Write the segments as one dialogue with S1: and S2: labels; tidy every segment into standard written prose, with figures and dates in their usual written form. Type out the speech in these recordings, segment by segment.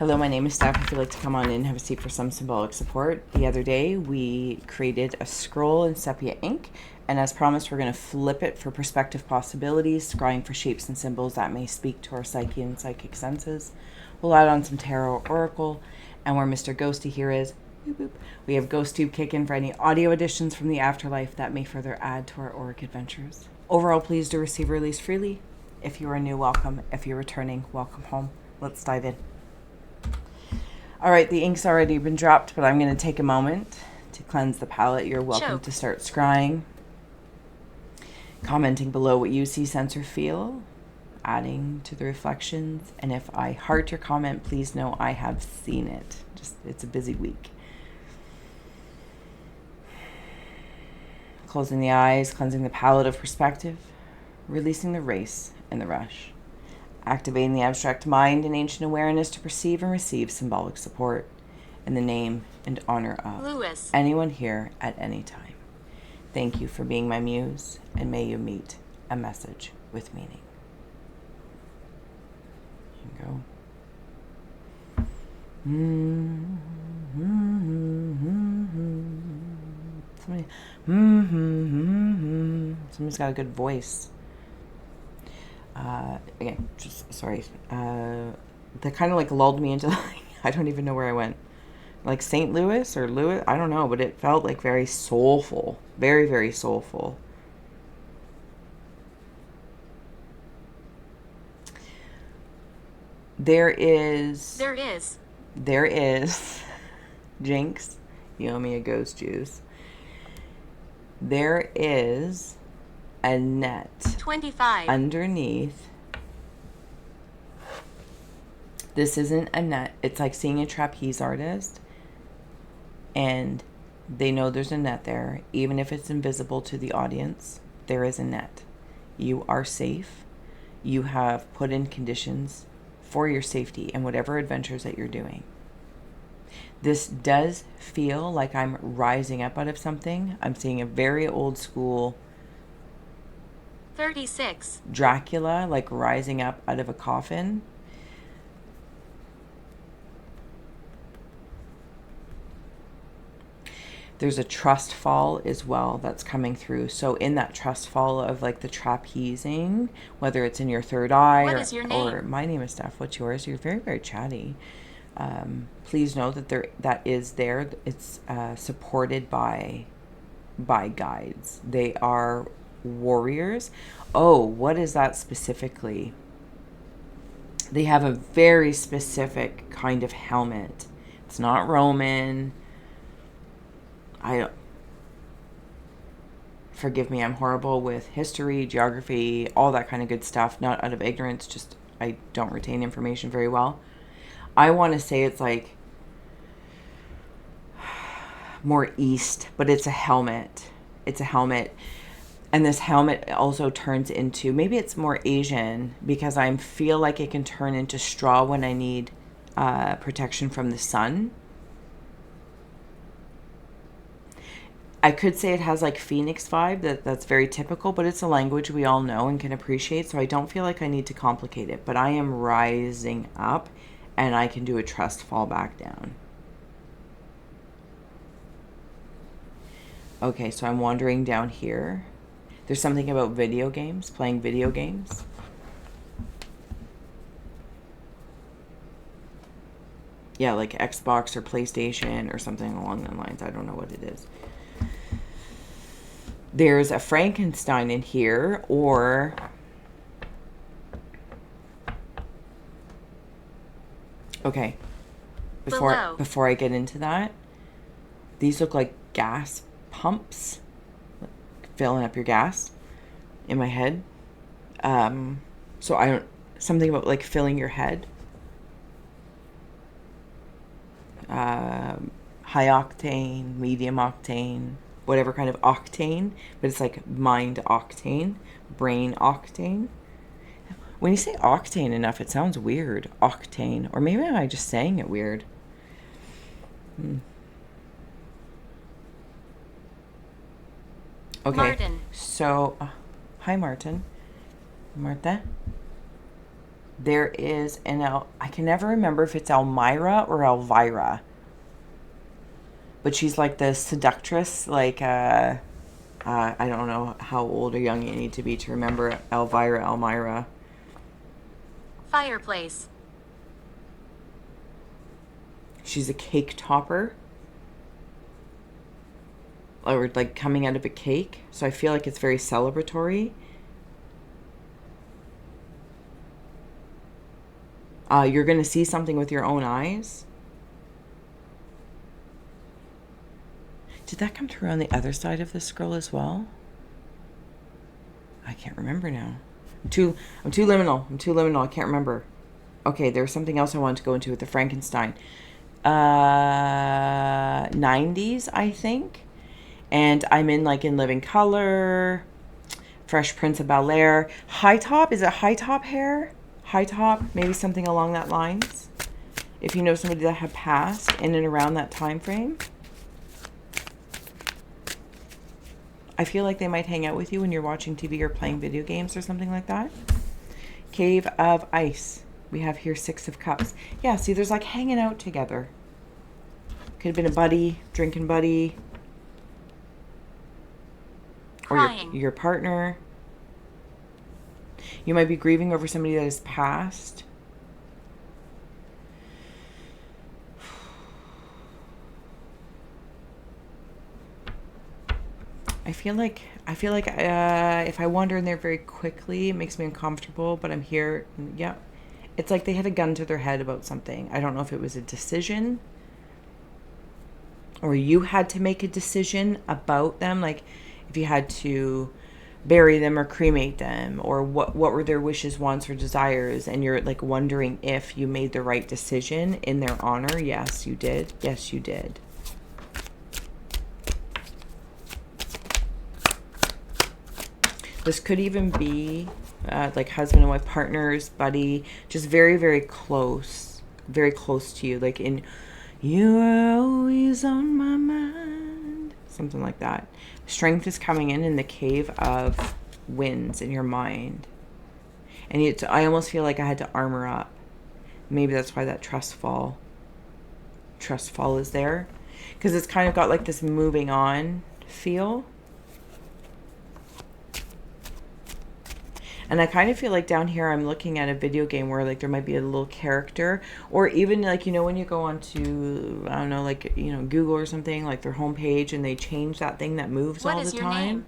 S1: Hello, my name is Steph. If you'd like to come on in and have a seat for some symbolic support. The other day, we created a scroll in sepia ink, and as promised, we're going to flip it for perspective possibilities, scrying for shapes and symbols that may speak to our psyche and psychic senses. We'll add on some tarot oracle, and where Mr. Ghosty here is, boop, boop, we have GhostTube kick in for any audio additions from the afterlife that may further add to our auric adventures. Overall, pleased to receive release freely. If you are new, welcome. If you're returning, welcome home. Let's dive in. All right, the ink's already been dropped, but I'm going to take a moment to cleanse the palette. You're welcome to start scrying, commenting below what you see, sense, or feel, adding to the reflections. And if I heart your comment, please know I have seen it. It's a busy week. Closing the eyes, cleansing the palette of perspective, releasing the race and the rush. Activating the abstract mind and ancient awareness to perceive and receive symbolic support in the name and honor of Lewis. Anyone here at any time. Thank you for being my muse, and may you meet a message with meaning. Here you go. Somebody's got a good voice. Again, just sorry. That kind of like lulled me into like, I don't even know where I went. Like St. Louis or Louis, I don't know, but it felt like very soulful, very, very soulful. There is Jinx, you owe me a ghost juice. There is a net 25 underneath. This isn't a net. It's like seeing a trapeze artist and they know there's a net there. Even if it's invisible to the audience, there is a net. You are safe. You have put in conditions for your safety and whatever adventures that you're doing. This does feel like I'm rising up out of something. I'm seeing a very old school 36 Dracula, like rising up out of a coffin. There's a trust fall as well that's coming through. So in that trust fall of like the trapezing, whether it's in your third eye or my name is Steph. What's yours? You're very, very chatty. Please know that that is there. It's supported by guides. They are warriors. Oh, what is that specifically? They have a very specific kind of helmet. It's not Roman. Forgive me, I'm horrible with history, geography, all that kind of good stuff. Not out of ignorance, just I don't retain information very well. I want to say it's like more east, but it's a helmet. It's a helmet. And this helmet also turns into, maybe it's more Asian, because I feel like it can turn into straw when I need protection from the sun. I could say it has like Phoenix vibe, that's very typical, but it's a language we all know and can appreciate, so I don't feel like I need to complicate it. But I am rising up, and I can do a trust fall back down. Okay, so I'm wandering down here. There's something about video games, playing video games. Yeah, like Xbox or PlayStation or something along those lines. I don't know what it is. There's a Frankenstein in here, or okay. Before I get into that, these look like gas pumps, filling up your gas in my head. So I don't, something about like filling your head. High octane, medium octane, whatever kind of octane, but it's like mind octane, brain octane. When you say octane enough, it sounds weird. Octane. Or maybe I'm just saying it weird. Okay. Martin. So, hi Martin. Marta. There is an I can never remember if it's Elmira or Elvira. But she's like the seductress, like, I don't know how old or young you need to be to remember Elmira.
S2: Fireplace.
S1: She's a cake topper. Or like coming out of a cake. So I feel like it's very celebratory. You're going to see something with your own eyes. Did that come through on the other side of the scroll as well? I can't remember now. I'm too liminal. I can't remember. Okay, there's something else I wanted to go into with the Frankenstein. 90s, I think. And I'm in Living Color, Fresh Prince of Bel-Air. High top, is it high top hair? High top, maybe something along that lines. If you know somebody that had passed in and around that time frame. I feel like they might hang out with you when you're watching TV or playing video games or something like that. Cave of Ice. We have here 6 of Cups. Yeah, see, there's like hanging out together. Could have been a buddy, drinking buddy.
S2: Crying.
S1: Or your partner. You might be grieving over somebody that has passed. I feel like if I wander in there very quickly, it makes me uncomfortable, but I'm here. Yeah. It's like they had a gun to their head about something. I don't know if it was a decision or you had to make a decision about them. Like if you had to bury them or cremate them, or what were their wishes, wants, or desires, and you're like wondering if you made the right decision in their honor. Yes, you did. Yes, you did. This could even be like husband and wife, partners, buddy, just very, very close to you. Like in, you are always on my mind, something like that. Strength is coming in the Cave of Winds in your mind. And I almost feel like I had to armor up. Maybe that's why that trust fall is there. Because it's kind of got like this moving on feel. And I kind of feel like down here I'm looking at a video game where like there might be a little character, or even like, you know, when you go on to, I don't know, like, you know, Google or something, like their homepage, and they change that thing that moves all the time. What is your name?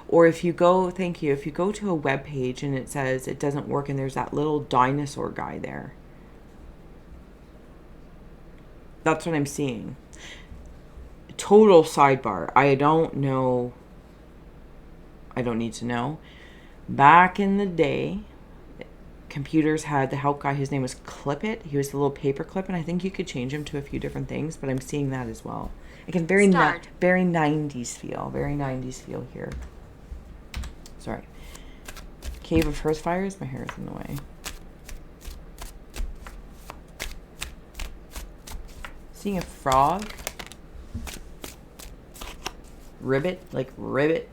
S1: Or if you go, thank you, if you go to a web page and it says it doesn't work and there's that little dinosaur guy there. That's what I'm seeing. Total sidebar. I don't know. I don't need to know. Back in the day, computers had the help guy. His name was Clip It. He was the little paper clip, and I think you could change him to a few different things, but I'm seeing that as well. Again, very 90s feel. Very 90s feel here. Sorry. Cave of Hearth Fires. My hair is in the way. Seeing a frog. Ribbit. Like ribbit.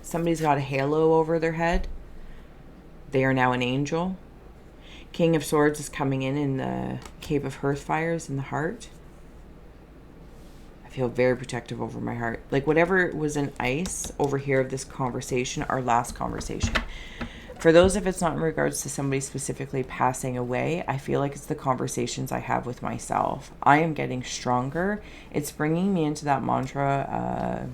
S1: Somebody's got a halo over their head. They are now an angel. King of Swords is coming in the Cave of Hearth Fires in the heart. I feel very protective over my heart. Like whatever was in ice over here of this conversation, our last conversation. For those, if it's not in regards to somebody specifically passing away, I feel like it's the conversations I have with myself. I am getting stronger. It's bringing me into that mantra,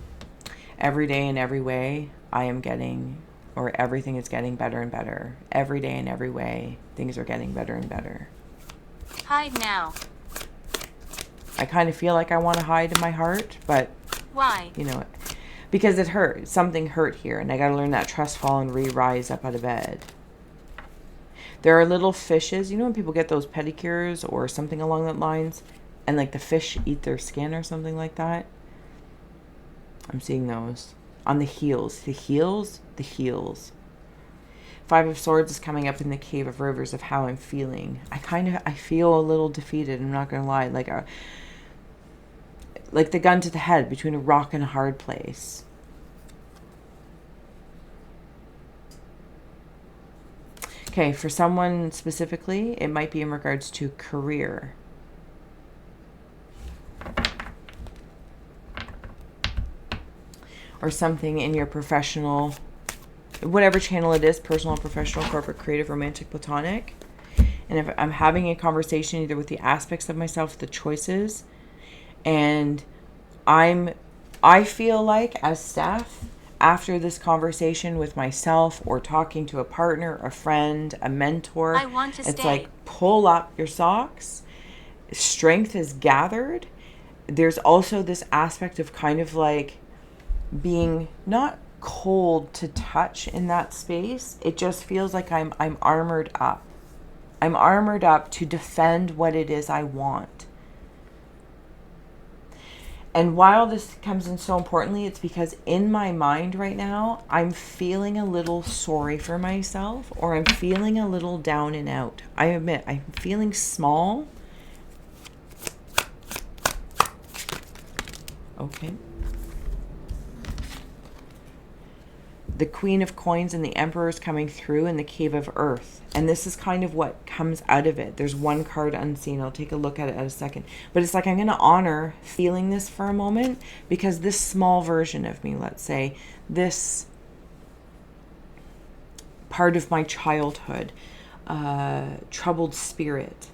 S1: every day in every way, I am getting, or everything is getting better and better. Every day in every way, things are getting better and better.
S2: Hide now.
S1: I kind of feel like I want to hide in my heart, but...
S2: Why?
S1: You know, because it hurt. Something hurt here, and I got to learn that trust fall and re-rise up out of bed. There are little fishes. You know when people get those pedicures or something along that lines, and like the fish eat their skin or something like that? I'm seeing those on the heels. The heels. 5 of Swords is coming up in the Cave of Rivers of how I'm feeling. I feel a little defeated. I'm not gonna lie. Like the gun to the head between a rock and a hard place. Okay, for someone specifically, it might be in regards to career. Or something in your professional, whatever channel it is, personal, professional, corporate, creative, romantic, platonic. And if I'm having a conversation either with the aspects of myself, the choices, and I feel like as Steph, after this conversation with myself or talking to a partner, a friend, a mentor,
S2: I want to
S1: it's
S2: stay.
S1: like pull up your socks. Strength is gathered. There's also this aspect of kind of like being not cold to touch in that space. It just feels like I'm armored up. I'm armored up to defend what it is I want. And while this comes in so importantly, it's because in my mind right now, I'm feeling a little sorry for myself, or I'm feeling a little down and out. I admit, I'm feeling small. Okay. The Queen of Coins and the Emperor is coming through in the Cave of Earth. And this is kind of what comes out of it. There's one card unseen. I'll take a look at it in a second. But it's like I'm going to honor feeling this for a moment, because this small version of me, let's say, this part of my childhood, troubled spirit.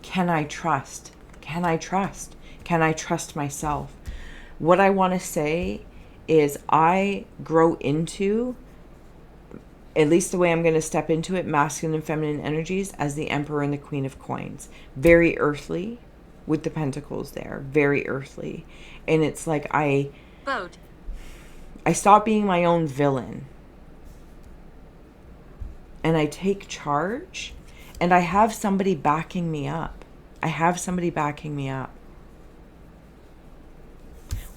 S1: Can I trust? Can I trust? Can I trust myself? What I want to say is I grow into, at least the way I'm going to step into it, masculine and feminine energies as the Emperor and the Queen of Coins. Very earthly with the pentacles there. Very earthly. And it's like I stop being my own villain. And I take charge. And I have somebody backing me up. I have somebody backing me up.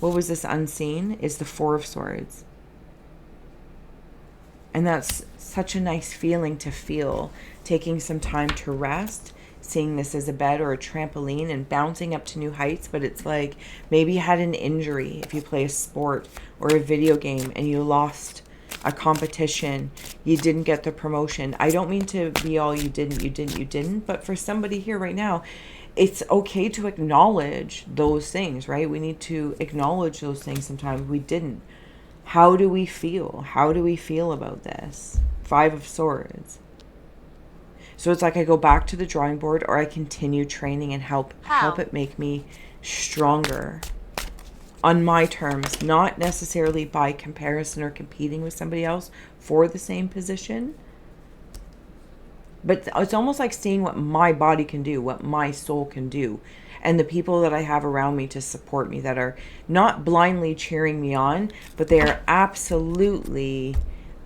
S1: What was this unseen? Is the Four of Swords. And that's such a nice feeling to feel. Taking some time to rest. Seeing this as a bed or a trampoline and bouncing up to new heights. But it's like maybe you had an injury if you play a sport or a video game and you lost a competition. You didn't get the promotion. I don't mean to be all you didn't. But for somebody here right now, it's okay to acknowledge those things, right? We need to acknowledge those things sometimes. We didn't. How do we feel? How do we feel about this? Five of Swords. So it's like I go back to the drawing board, or I continue training and help it make me stronger on my terms, not necessarily by comparison or competing with somebody else for the same position. But it's almost like seeing what my body can do, what my soul can do. And the people that I have around me to support me, that are not blindly cheering me on, but they are absolutely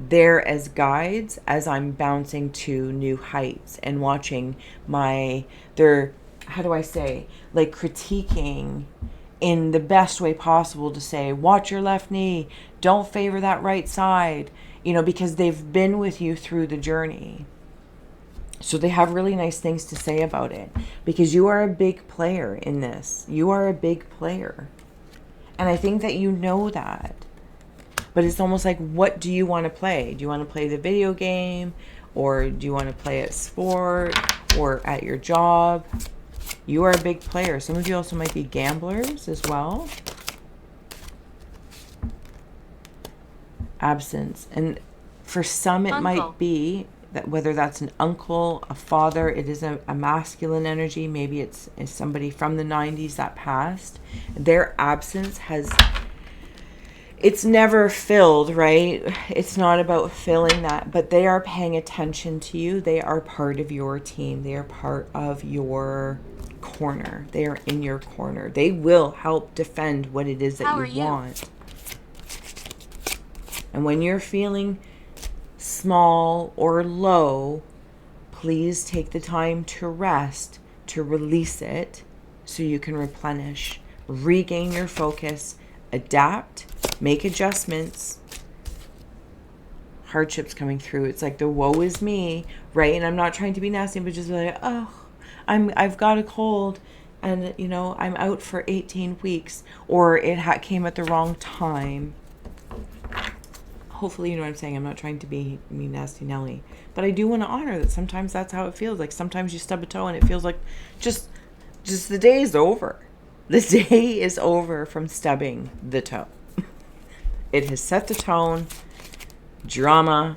S1: there as guides as I'm bouncing to new heights and watching they're, how do I say, like critiquing in the best way possible to say, watch your left knee, don't favor that right side, because they've been with you through the journey. So they have really nice things to say about it, because you are a big player in this. You are a big player. And I think that you know that. But it's almost like, what do you want to play? Do you want to play the video game? Or do you want to play at sport or at your job? You are a big player. Some of you also might be gamblers as well. Absence. And for some, it might be that whether that's an uncle, a father, it is a masculine energy. Maybe it's somebody from the 90s that passed. Their absence it's never filled, right? It's not about filling that, but they are paying attention to you. They are part of your team. They are part of your corner. They are in your corner. They will help defend what it is that you want. And when you're feeling small or low, please take the time to rest, to release it so you can replenish, regain your focus, adapt, make adjustments. Hardships coming through. It's like the woe is me, right? And I'm not trying to be nasty, but just like, I've got a cold and I'm out for 18 weeks, or it came at the wrong time. Hopefully you know what I'm saying. I'm not trying to be mean, nasty Nelly. But I do want to honor that sometimes that's how it feels. Like sometimes you stub a toe and it feels like just the day is over. The day is over from stubbing the toe. It has set the tone. Dramatic.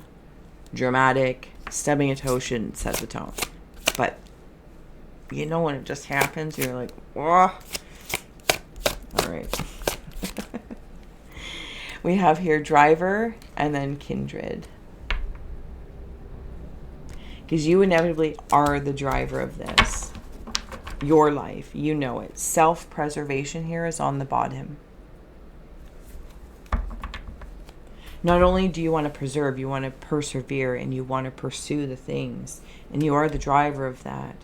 S1: Stubbing a toe shouldn't set the tone. But you know when it just happens, you're like, oh. All right. We have here driver and then kindred. Because you inevitably are the driver of this. Your life. You know it. Self-preservation here is on the bottom. Not only do you want to preserve, you want to persevere and you want to pursue the things. And you are the driver of that.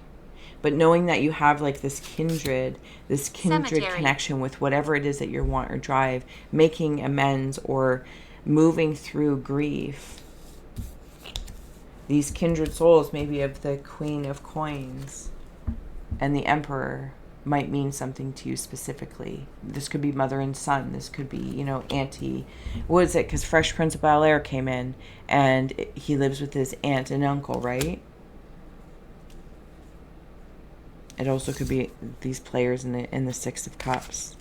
S1: But knowing that you have like this kindred
S2: Cemetery.
S1: connection with whatever it is that you want or drive, making amends or moving through grief. These kindred souls, maybe of the Queen of Coins and the Emperor, might mean something to you specifically. This could be mother and son. This could be, you know, auntie. What is it? Because Fresh Prince of Bel-Air came in and he lives with his aunt and uncle, right? It also could be these players in the Six of Cups.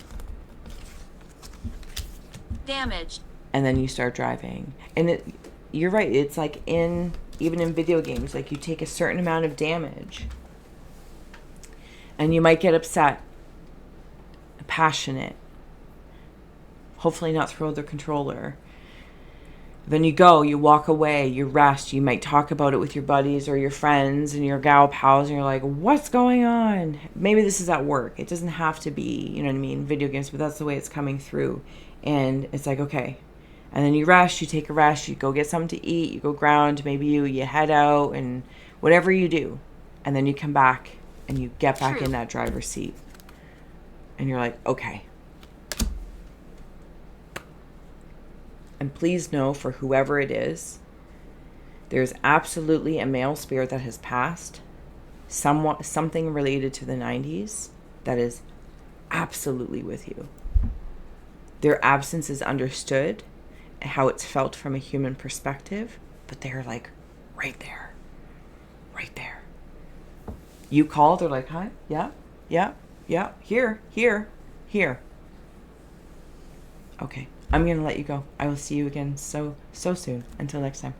S2: Damaged.
S1: And then you start driving. And you're right. It's like even in video games, like you take a certain amount of damage. And you might get upset, passionate. Hopefully not throw the controller. Then you walk away, you rest, you might talk about it with your buddies or your friends and your gal pals, and you're like, what's going on? Maybe this is at work. It doesn't have to be, you know what I mean, video games, but that's the way it's coming through. And it's like, okay. And then you rest, you take a rest, you go get something to eat, you go ground, maybe you head out and whatever you do. And then you come back and you get back in that driver's seat. And you're like, okay. And please know, for whoever it is, there's absolutely a male spirit that has passed, something related to the 90s, that is absolutely with you. Their absence is understood, how it's felt from a human perspective, but they're like right there. Right there. You call, they're like, hi, yeah, here. Okay. I'm going to let you go. I will see you again so soon. Until next time.